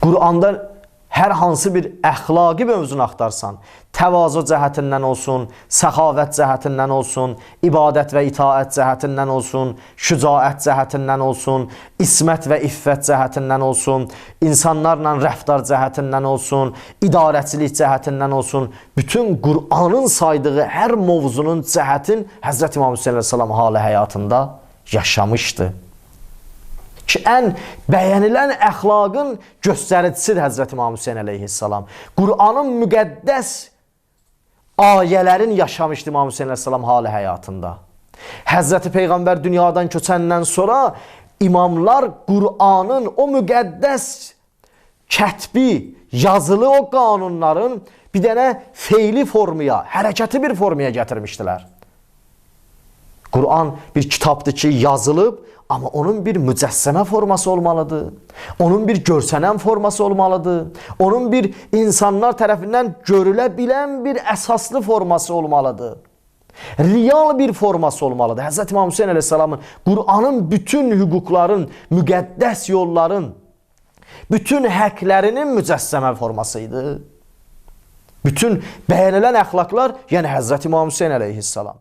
Quranda hər hansı bir əxlaqi mövzunu axtarsan, təvazu cəhətindən olsun, səxavət cəhətindən olsun, ibadət və itaət cəhətindən olsun, şücaət cəhətindən olsun, ismət və iffət cəhətindən olsun, insanlarla rəftar cəhətindən olsun, idarəçilik cəhətindən olsun, bütün Qur'anın saydığı hər mövzunun cəhətin Həzrət İmam Hüseyin əleyhissalam halı həyatında yaşamışdı. Ki, ən bəyənilən əxlaqın göstəricisidir Həzrət İmam Hüseyin əleyhissalam. Qur'anın müqəddəs ayələrin yaşamışdı İmam Hüseyin əleyhissalam halı həyatında. Həzrəti Peyğəmbər dünyadan köçəndən sonra imamlar Qur'anın o müqəddəs kətbi, yazılı o qanunların bir dənə feili formaya, hərəkəti bir formaya gətirmişdilər. Qur'an bir kitabdır ki, yazılıb, amma onun bir mücəssəmə forması olmalıdır. Onun bir görsənən forması olmalıdır. Onun bir insanlar tərəfindən görülə bilən bir əsaslı forması olmalıdır. Real bir forması olmalıdır. Həzrət İmam Hüseyin əleyhissalamın Qur'anın bütün hüquqların, müqəddəs yolların, bütün həqlərinin mücəssəmə formasıydı. Bütün bəyənilən əxlaqlar, yəni Həzrət İmam Hüseyin əleyhissalam.